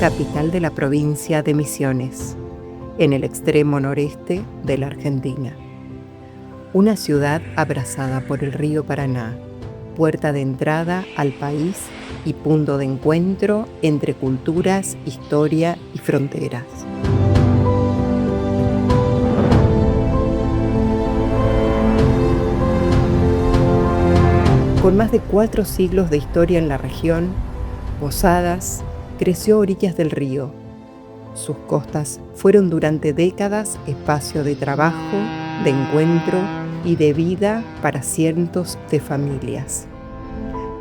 capital de la provincia de Misiones, en el extremo noreste de la Argentina. Una ciudad abrazada por el río Paraná, puerta de entrada al país y punto de encuentro entre culturas, historia y fronteras. Con más de 4 siglos de historia en la región, Posadas creció a orillas del río. Sus costas fueron durante décadas espacio de trabajo, de encuentro y de vida para cientos de familias.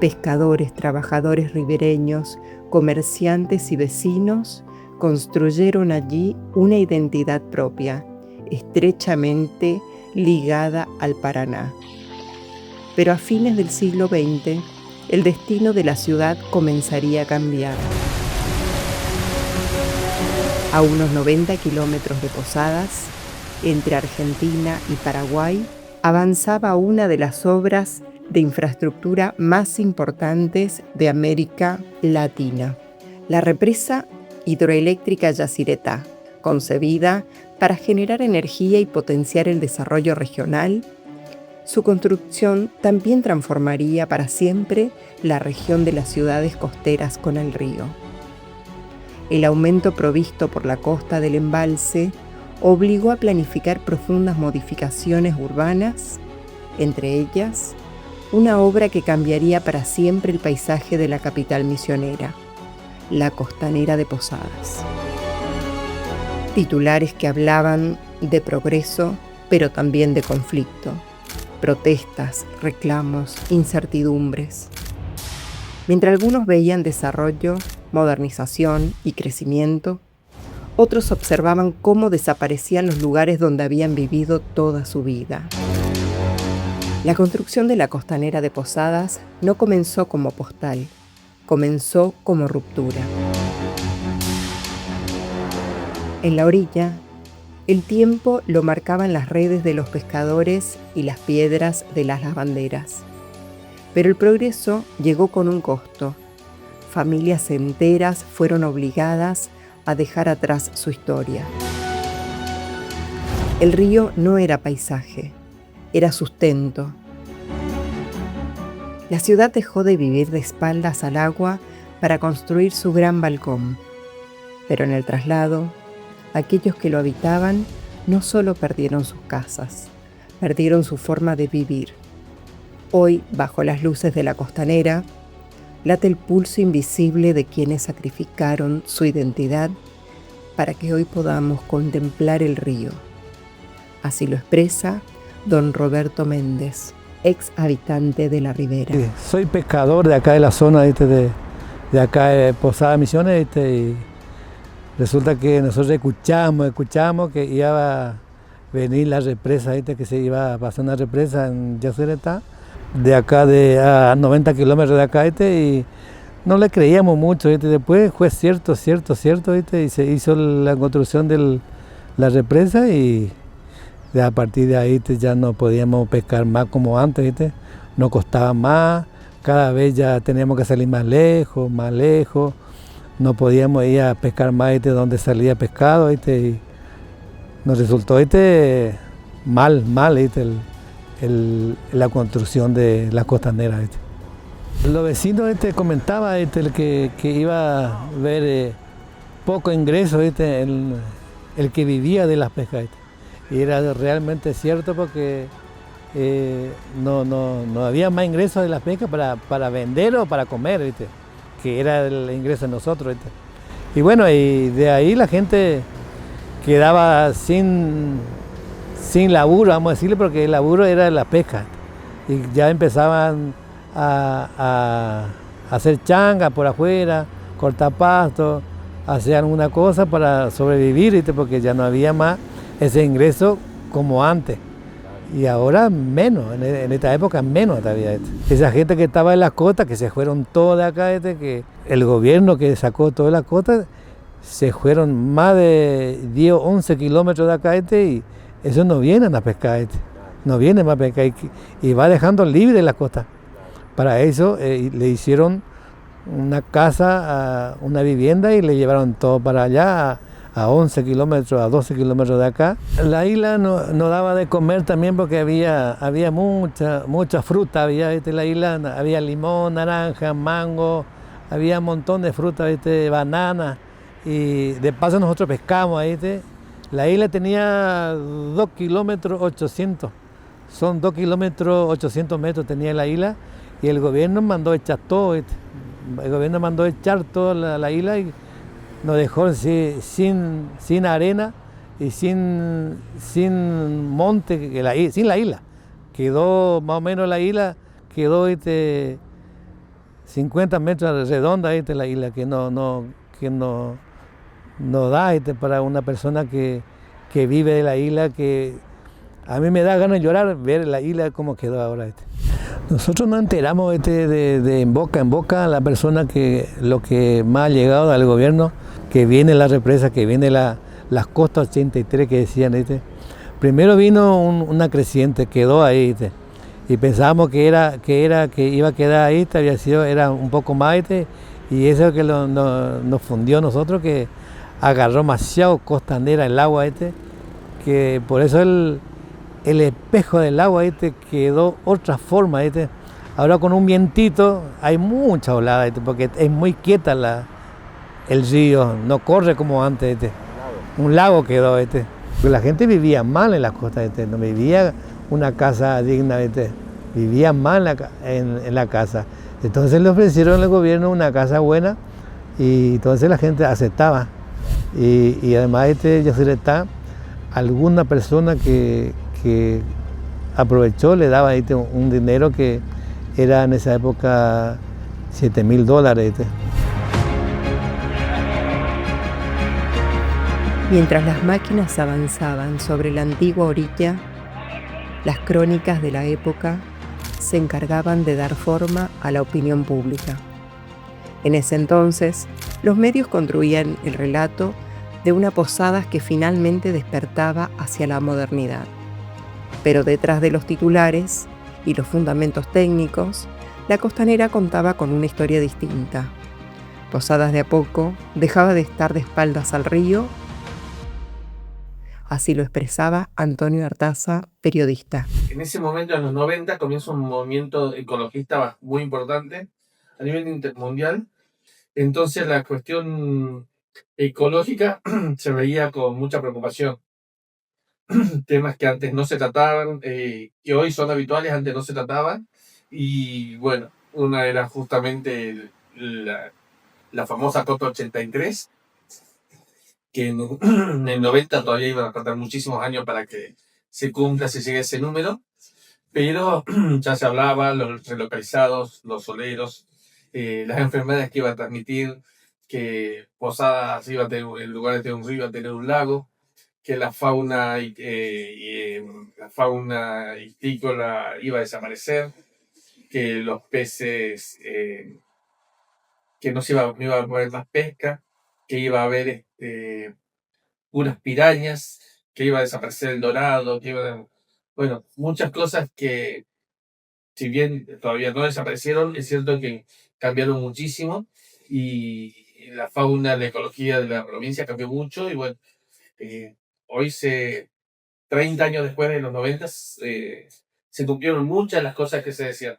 Pescadores, trabajadores ribereños, comerciantes y vecinos construyeron allí una identidad propia, estrechamente ligada al Paraná. Pero a fines del siglo XX, el destino de la ciudad comenzaría a cambiar. A unos 90 kilómetros de Posadas, entre Argentina y Paraguay, avanzaba una de las obras de infraestructura más importantes de América Latina, la represa hidroeléctrica Yacyretá, concebida para generar energía y potenciar el desarrollo regional. Su construcción también transformaría para siempre la región de las ciudades costeras con el río. El aumento provisto por la costa del embalse obligó a planificar profundas modificaciones urbanas, entre ellas una obra que cambiaría para siempre el paisaje de la capital misionera, la Costanera de Posadas. Titulares que hablaban de progreso, pero también de conflicto. Protestas, reclamos, incertidumbres. Mientras algunos veían desarrollo, modernización y crecimiento, otros observaban cómo desaparecían los lugares donde habían vivido toda su vida. La construcción de la Costanera de Posadas no comenzó como postal, comenzó como ruptura. En la orilla, el tiempo lo marcaban las redes de los pescadores y las piedras de las lavanderas. Pero el progreso llegó con un costo. Familias enteras fueron obligadas a dejar atrás su historia. El río no era paisaje, era sustento. La ciudad dejó de vivir de espaldas al agua para construir su gran balcón. Pero en el traslado, aquellos que lo habitaban no solo perdieron sus casas, perdieron su forma de vivir. Hoy, bajo las luces de la Costanera, late el pulso invisible de quienes sacrificaron su identidad para que hoy podamos contemplar el río. Así lo expresa don Roberto Méndez, ex habitante de la Ribera. Sí, soy pescador de acá de la zona de acá de Posadas Misiones, y resulta que nosotros escuchamos que iba a venir la represa, que se iba a pasar una represa en Yacyretá, de acá a 90 kilómetros de acá, y no le creíamos mucho, después fue cierto, y se hizo la construcción de la represa, y a partir de ahí ya no podíamos pescar más como antes, nos costaba más, cada vez ya teníamos que salir más lejos, no podíamos ir a pescar más donde salía pescado, y nos resultó mal la construcción de la costanera. Los vecinos comentaban que iba a haber poco ingreso el que vivía de las pescas. Y era realmente cierto, porque no había más ingresos de las pescas para vender o para comer, que era el ingreso de nosotros. Y bueno, y de ahí la gente quedaba sin laburo, vamos a decirle, porque el laburo era la pesca. Y ya empezaban a hacer changa por afuera, cortar pasto, hacer alguna cosa para sobrevivir, porque ya no había más ese ingreso como antes. Y ahora menos, en esta época menos todavía. Esa gente que estaba en las costas, que se fueron todas acá, que el gobierno que sacó todas las costas, se fueron más de 10 o 11 kilómetros de acá, y eso no vienen a pescar, no vienen más a pescar, y va dejando libre las costas. Para eso le hicieron una casa, una vivienda y le llevaron todo para allá, a 11 kilómetros, a 12 kilómetros de acá. La isla no daba de comer también porque había mucha fruta, había, ¿viste? La isla había limón, naranja, mango, había un montón de fruta, ¿viste? Banana, y de paso nosotros pescamos ahí, ¿viste? La isla tenía 2 kilómetros 800, son 2 kilómetros 800 metros tenía la isla, y el gobierno mandó echar todo, ¿viste? El gobierno mandó echar toda la isla y nos dejó sin arena y sin monte, sin la isla. Quedó más o menos la isla, quedó 50 metros redonda la isla, que no da para una persona que vive de la isla, que a mí me da ganas de llorar ver la isla como quedó ahora. Nosotros nos enteramos de en boca la persona que lo que más ha llegado al gobierno, que viene la represa, que viene las costas 83 que decían. Primero vino una creciente, quedó ahí. Y pensábamos que iba a quedar ahí, era un poco más. Y eso es lo que nos fundió a nosotros, que agarró demasiado costanera el agua, que por eso el espejo del agua quedó otra forma. Ahora con un vientito hay mucha olada, porque es muy quieta el río, no corre como antes. Un lago quedó. La gente vivía mal en las costas, no vivía una casa digna, vivía mal en la casa. Entonces le ofrecieron al gobierno una casa buena y entonces la gente aceptaba. Y además Yacyretá, alguna persona que aprovechó, le daba un dinero que era en esa época $7.000. Mientras las máquinas avanzaban sobre la antigua orilla, las crónicas de la época se encargaban de dar forma a la opinión pública. En ese entonces, los medios construían el relato de una Posadas que finalmente despertaba hacia la modernidad. Pero detrás de los titulares y los fundamentos técnicos, la costanera contaba con una historia distinta. Posadas de a poco dejaba de estar de espaldas al río. Así lo expresaba Antonio Artaza, periodista. En ese momento, en los 90, comienza un movimiento ecologista muy importante a nivel intermundial. Entonces la cuestión ecológica se veía con mucha preocupación. Temas que antes no se trataban, que hoy son habituales, antes no se trataban. Y bueno, una era justamente la famosa COP 83, que en el 90 todavía iban a faltar muchísimos años para que se cumpla, se llegue a ese número, pero ya se hablaba, los relocalizados, los soleros, las enfermedades que iba a transmitir, que Posadas iba a tener, en lugar de tener un río, iba a tener un lago, que la fauna histícola iba a desaparecer, que los peces, que no iba a haber más pesca, que iba a haber puras pirañas, que iba a desaparecer el dorado, bueno, muchas cosas que, si bien todavía no desaparecieron, es cierto que cambiaron muchísimo y la fauna, la ecología de la provincia cambió mucho y bueno, eh, hoy 30 años después de los 90, se cumplieron muchas de las cosas que se decían.